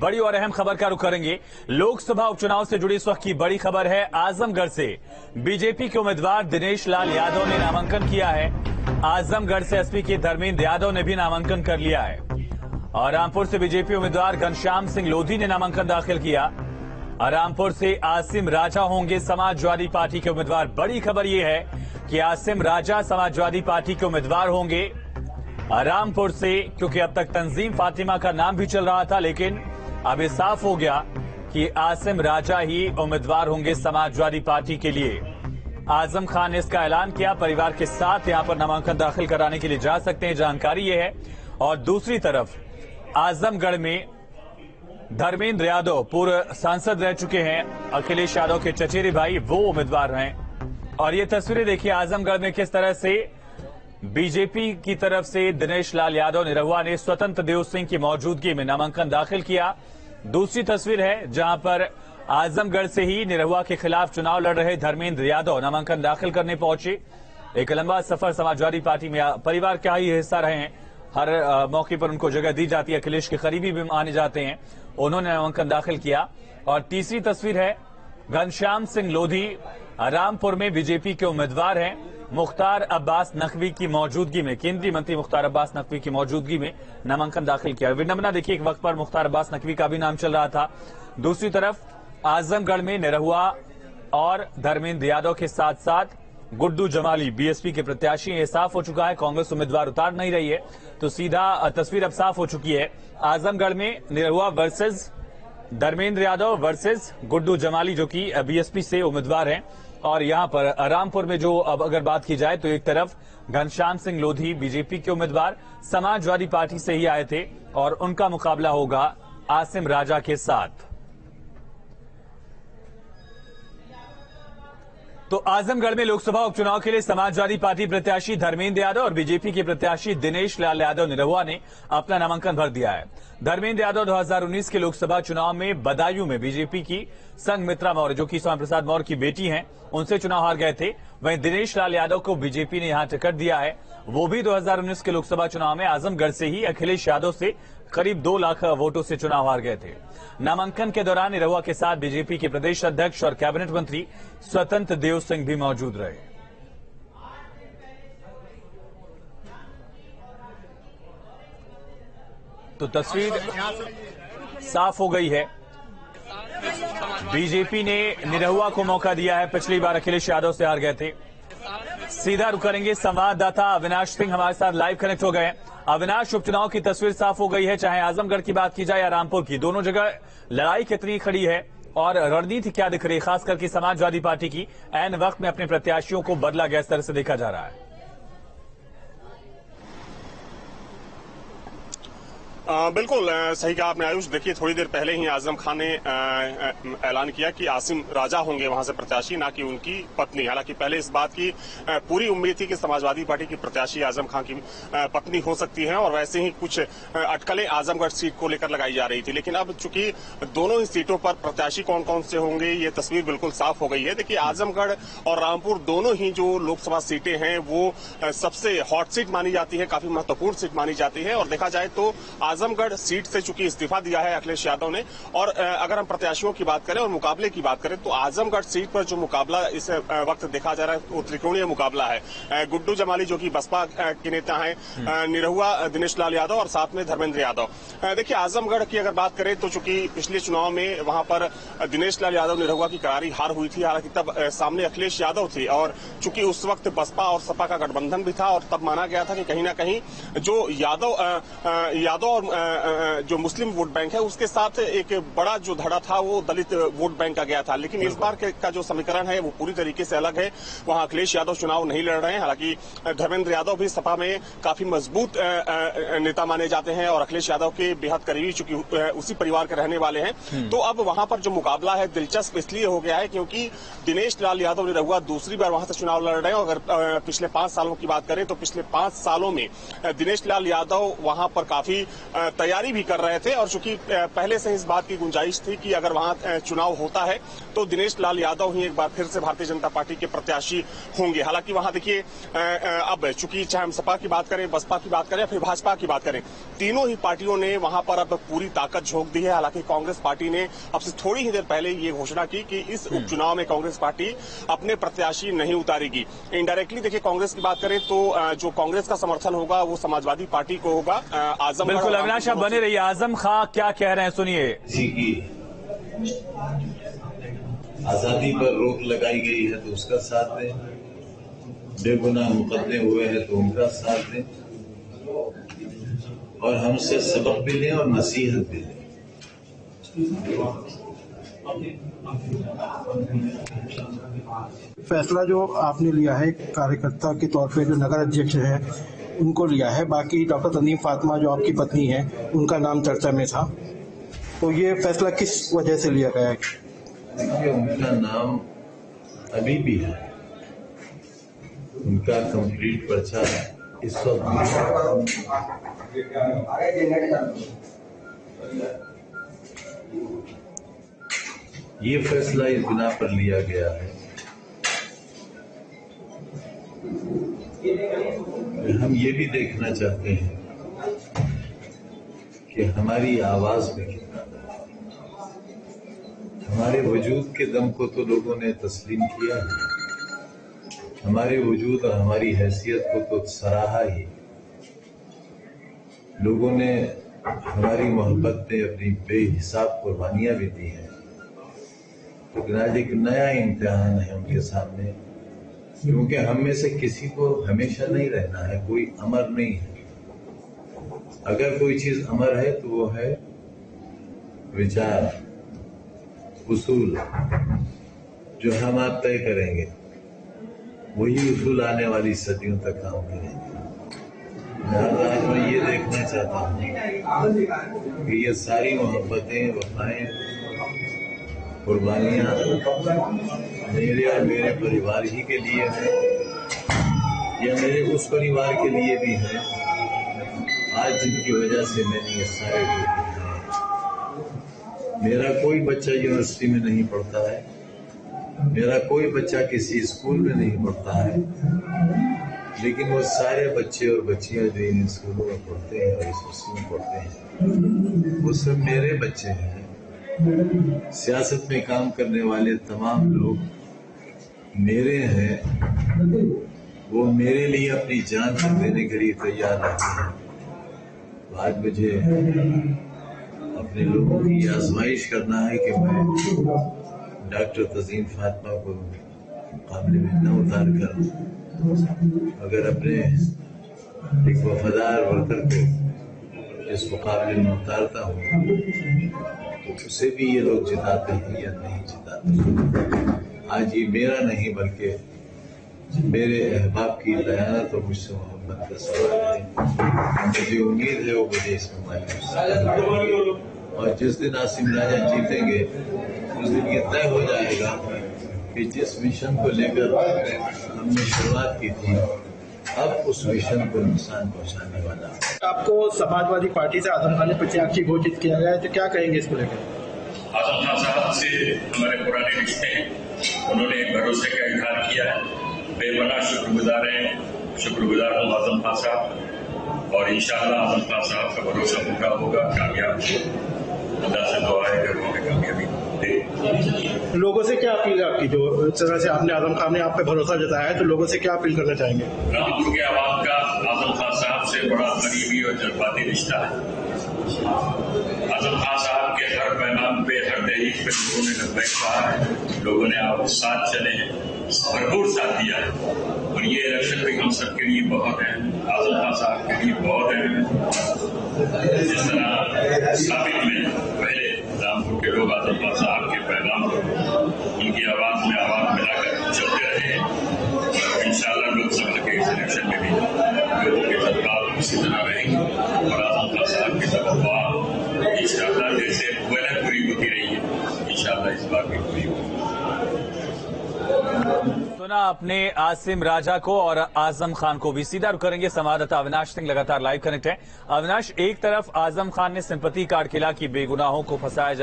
बड़ी और अहम खबर का रुख करेंगे। लोकसभा उपचुनाव से जुड़ी इस वक्त की बड़ी खबर है। आजमगढ़ से बीजेपी के उम्मीदवार दिनेश लाल यादव ने नामांकन किया है। आजमगढ़ से एसपी के धर्मेंद्र यादव ने भी नामांकन कर लिया है और रामपुर से बीजेपी उम्मीदवार घनश्याम सिंह लोधी ने नामांकन दाखिल किया। रामपुर से आसिम राजा होंगे समाजवादी पार्टी के उम्मीदवार। बड़ी खबर यह है कि आसिम राजा समाजवादी पार्टी के उम्मीदवार होंगे रामपुर से, क्योंकि अब तक तंजीम फातिमा का नाम भी चल रहा था, लेकिन अब ये साफ हो गया कि आसिम राजा ही उम्मीदवार होंगे समाजवादी पार्टी के लिए। आजम खान ने इसका ऐलान किया। परिवार के साथ यहां पर नामांकन दाखिल कराने के लिए जा सकते हैं, जानकारी ये है। और दूसरी तरफ आजमगढ़ में धर्मेंद्र यादव पूर्व सांसद रह चुके हैं, अखिलेश यादव के चचेरे भाई, वो उम्मीदवार हैं। और ये तस्वीरें देखिए आजमगढ़ में किस तरह से बीजेपी की तरफ से दिनेश लाल यादव निरहुआ ने स्वतंत्र देव सिंह की मौजूदगी में नामांकन दाखिल किया। दूसरी तस्वीर है जहां पर आजमगढ़ से ही निरहुआ के खिलाफ चुनाव लड़ रहे धर्मेंद्र यादव नामांकन दाखिल करने पहुंचे। एक लंबा सफर समाजवादी पार्टी में परिवार का ही हिस्सा रहे हैं, हर मौके पर उनको जगह दी जाती है, अखिलेश के करीबी भी माने जाते हैं, उन्होंने नामांकन दाखिल किया। और तीसरी तस्वीर है घनश्याम सिंह लोधी रामपुर में बीजेपी के उम्मीदवार हैं। मुख्तार अब्बास नकवी की मौजूदगी में, केंद्रीय मंत्री मुख्तार अब्बास नकवी की मौजूदगी में नामांकन दाखिल किया। विडंबना देखिए, एक वक्त पर मुख्तार अब्बास नकवी का भी नाम चल रहा था। दूसरी तरफ आजमगढ़ में निरहुआ और धर्मेंद्र यादव के साथ साथ गुड्डू जमाली बीएसपी के प्रत्याशी, ये साफ हो चुका है। कांग्रेस उम्मीदवार उतार नहीं रही है, तो सीधा तस्वीर अब साफ हो चुकी है। आजमगढ़ में निरहुआ वर्सेस धर्मेंद्र यादव वर्सेस गुड्डू जमाली, जो कि बीएसपी से उम्मीदवार हैं। और यहां पर रामपुर में जो अब अगर बात की जाए तो एक तरफ घनश्याम सिंह लोधी बीजेपी के उम्मीदवार समाजवादी पार्टी से ही आए थे और उनका मुकाबला होगा आसिम राजा के साथ। तो आजमगढ़ में लोकसभा उपचुनाव के लिए समाजवादी पार्टी प्रत्याशी धर्मेंद्र यादव और बीजेपी के प्रत्याशी दिनेश लाल यादव निरहुआ ने अपना नामांकन भर दिया है। धर्मेंद्र यादव 2019 के लोकसभा चुनाव में बदायूं में बीजेपी की संघमित्रा मौर्य, जो कि स्वामी प्रसाद मौर्य की बेटी हैं, उनसे चुनाव हार गए थे। वहीं दिनेश लाल यादव को बीजेपी ने यहां टिकट दिया है। वो भी 2019 के लोकसभा चुनाव में आजमगढ़ से ही अखिलेश यादव से करीब 2 लाख वोटों से चुनाव हार गए थे। नामांकन के दौरान निरहुआ के साथ बीजेपी के प्रदेश अध्यक्ष और कैबिनेट मंत्री स्वतंत्र देव सिंह भी मौजूद रहे। तो तस्वीर साफ हो गई है। बीजेपी ने निरहुआ को मौका दिया है, पिछली बार अखिलेश यादव से हार गए थे। सीधा रुक करेंगे, संवाददाता अविनाश सिंह हमारे साथ लाइव कनेक्ट हो गए हैं। अविनाश, उपचुनाव की तस्वीर साफ हो गई है, चाहे आजमगढ़ की बात की जाए या रामपुर की, दोनों जगह लड़ाई कितनी खड़ी है और रणनीति क्या दिख रही है, खास करके समाजवादी पार्टी की ऐन वक्त में अपने प्रत्याशियों को बदला गया, इस तरह से देखा जा रहा है। बिल्कुल सही कहा आपने आयुष। देखिए, थोड़ी देर पहले ही आजम खान ने ऐलान किया कि आसिम राजा होंगे वहां से प्रत्याशी, ना कि उनकी पत्नी। हालांकि पहले इस बात की पूरी उम्मीद थी कि समाजवादी पार्टी की प्रत्याशी आजम खान की पत्नी हो सकती हैं और वैसे ही कुछ अटकलें आजमगढ़ सीट को लेकर लगाई जा रही थी। लेकिन अब चूंकि दोनों ही सीटों पर प्रत्याशी कौन कौन से होंगे, ये तस्वीर बिल्कुल साफ हो गई है। देखिए, आजमगढ़ और रामपुर दोनों ही जो लोकसभा सीटें हैं वो सबसे हॉट सीट मानी जाती है, काफी महत्वपूर्ण सीट मानी जाती है। और देखा जाए तो आजमगढ़ सीट से चूंकि इस्तीफा दिया है अखिलेश यादव ने, और अगर हम प्रत्याशियों की बात करें और मुकाबले की बात करें तो आजमगढ़ सीट पर जो मुकाबला इस वक्त देखा जा रहा है वो त्रिकोणीय मुकाबला है। गुड्डू जमाली जो कि बसपा के नेता हैं, निरहुआ दिनेश लाल यादव और साथ में धर्मेंद्र यादव। देखिए, आजमगढ़ की अगर बात करें तो चूंकि पिछले चुनाव में वहां पर दिनेश लाल यादव निरहुआ की करारी हार हुई थी। हालांकि तब सामने अखिलेश यादव थे और चूंकि उस वक्त बसपा और सपा का गठबंधन भी था और तब माना गया था कि कहीं ना कहीं जो यादव और जो मुस्लिम वोट बैंक है उसके साथ एक बड़ा जो धड़ा था वो दलित वोट बैंक का गया था। लेकिन इस बार का जो समीकरण है वो पूरी तरीके से अलग है। वहां अखिलेश यादव चुनाव नहीं लड़ रहे हैं। हालांकि धर्मेंद्र यादव भी सपा में काफी मजबूत नेता माने जाते हैं और अखिलेश यादव के बेहद करीबी, चूंकि उसी परिवार के रहने वाले हैं। तो अब वहां पर जो मुकाबला है दिलचस्प इसलिए हो गया है क्योंकि दिनेश लाल यादव निरहुआ दूसरी बार वहां से चुनाव लड़ रहे हैं। अगर पिछले 5 सालों की बात करें तो पिछले 5 सालों में दिनेश लाल यादव वहां पर काफी तैयारी भी कर रहे थे और चूंकि पहले से इस बात की गुंजाइश थी कि अगर वहां चुनाव होता है तो दिनेश लाल यादव ही एक बार फिर से भारतीय जनता पार्टी के प्रत्याशी होंगे। हालांकि वहां देखिए अब चूंकि चाहे हम सपा की बात करें, बसपा की बात करें या फिर भाजपा की बात करें, तीनों ही पार्टियों ने वहां पर अब पूरी ताकत झोंक दी है। हालांकि कांग्रेस पार्टी ने अब से थोड़ी ही देर पहले ये घोषणा की कि इस उपचुनाव में कांग्रेस पार्टी अपने प्रत्याशी नहीं उतारेगी। इनडायरेक्टली देखिए कांग्रेस की बात करें तो जो कांग्रेस का समर्थन होगा वो समाजवादी पार्टी को होगा। आजम बिल्कुल अविनाश आप बने रहिए। आजम खां क्या कह रहे हैं सुनिए। आजादी पर रोक लगाई गई है तो उसका साथ दें, बेगुनाह मुकदमे हुए हैं तो उनका साथ दें और हमसे सबक भी लें और नसीहत भी लें। फैसला जो आपने लिया है कार्यकर्ता के तौर पे, जो नगर अध्यक्ष है उनको लिया है, बाकी डॉक्टर तंजीम फातिमा जो आपकी पत्नी है उनका नाम चर्चा में था, तो ये फैसला किस वजह से लिया गया है? देखिए उनका नाम अभी भी है, उनका कंप्लीट पर्चा इस वक्त ये फैसला इस बिना पर लिया गया है हम ये भी देखना चाहते हैं कि हमारी आवाज में कितना, हमारे वजूद के दम को तो लोगों ने तस्लीम किया है, हमारे वजूद और हमारी हैसियत को तो सराहा ही, लोगों ने हमारी मोहब्बत पे अपनी बेहिसाब कुर्बानियां भी दी हैं। लेकिन आज एक नया इम्तिहान है उनके सामने, क्योंकि हम में से किसी को हमेशा नहीं रहना है, कोई अमर नहीं है। अगर कोई चीज अमर है तो वो है विचार, उसूल जो हम आप तय करेंगे, वही उसूल आने वाली सदियों तक काम करेंगे। आज मैं ये देखना चाहता हूँ कि ये सारी मोहब्बतें, वफाएं, कुर्बानियां मेरे और मेरे परिवार ही के लिए है या मेरे उस परिवार के लिए भी है आज जिनकी वजह से मैंने ये सारे लोग हैं। मेरा कोई बच्चा यूनिवर्सिटी में नहीं पढ़ता है, मेरा कोई बच्चा किसी स्कूल में नहीं पढ़ता है, लेकिन वो सारे बच्चे और बच्चियां जो इन स्कूलों में पढ़ते हैं और इस यूनिवर्सिटी में पढ़ते हैं वो सब मेरे बच्चे हैं। सियासत में काम करने वाले तमाम लोग मेरे हैं, वो मेरे लिए अपनी जान तक देने के लिए तैयार रहते हैं। तो आज मुझे अपने लोगों की आजमाइश करना है कि मैं डॉक्टर तंजीम फातिमा को मुकाबले में न उतार कर अगर अपने एक वफादार वर्कर को इस मुकाबले में उतारता हूँ तो उसे भी ये लोग जिताते हैं या नहीं जिताते। आज ये मेरा नहीं बल्कि मेरे अहबाब की दयानत और मुझसे मोहब्बत का सवाल है। मुझे उम्मीद है वो मुझे इसमें मायूस, और जिस दिन आसिम राजा जीतेंगे उस दिन ये तय हो जाएगा कि जिस मिशन को लेकर हमने शुरुआत की थी अब उस मिशन को नुकसान पहुंचाने वाला। आपको समाजवादी पार्टी से आजम खान ने प्रत्याशी घोषित किया गया है, तो क्या कहेंगे इसको लेकर? आजम खान साहब से हमारे पुराने रिश्ते हैं, उन्होंने भरोसे का इजहार किया है, बेपनाह शुक्रगुजार हूँ आजम खान साहब, और इंशाअल्लाह आजम खान साहब का भरोसा पूरा होगा, कामयाब खुदा से दुआ है कि वो हमें कामयाबी दे। लोगों से क्या अपील है आपकी, जो इस तरह से आपने आजम खान ने आप पे भरोसा जताया है, तो लोगों से क्या अपील करना चाहेंगे? रामपुर के आवाम का आजम खान साहब से बड़ा करीबी और जज्बाती रिश्ता है। आजम खान साहब के हर पैगाम पे, हर तहरीक पे लोगों ने लब्बैक कहा है, लोगों ने आप साथ चले हैं, भरपूर साथ दिया है, और ये इलेक्शन भी हम सबके लिए बहुत है, आजम खान साहब के लिए बहुत है। जिस तरह साबित में पहले रामपुर के लोग आजम खान साहब के पैगाम उनकी आवाज में आवाज मिलाकर चलते रहे, इंशाअल्लाह लोकसभा के इस इलेक्शन में भी लोगों के जज्बात इसी तरह रहेंगे, और आजम खान साहब की तवक्कुआ इंशाअल्लाह जैसे पहले पूरी होती रही है, इंशाअल्लाह इस बार भी पूरी होगी। सुना अपने आसिम राजा को और आजम खान को भी। सीधा रुख करेंगे संवाददाता अविनाश सिंह, लगातार लाइव कनेक्ट है। अविनाश, एक तरफ आजम खान ने सिंपैथी कार्ड खिला कि बेगुनाहों को फंसाया जाए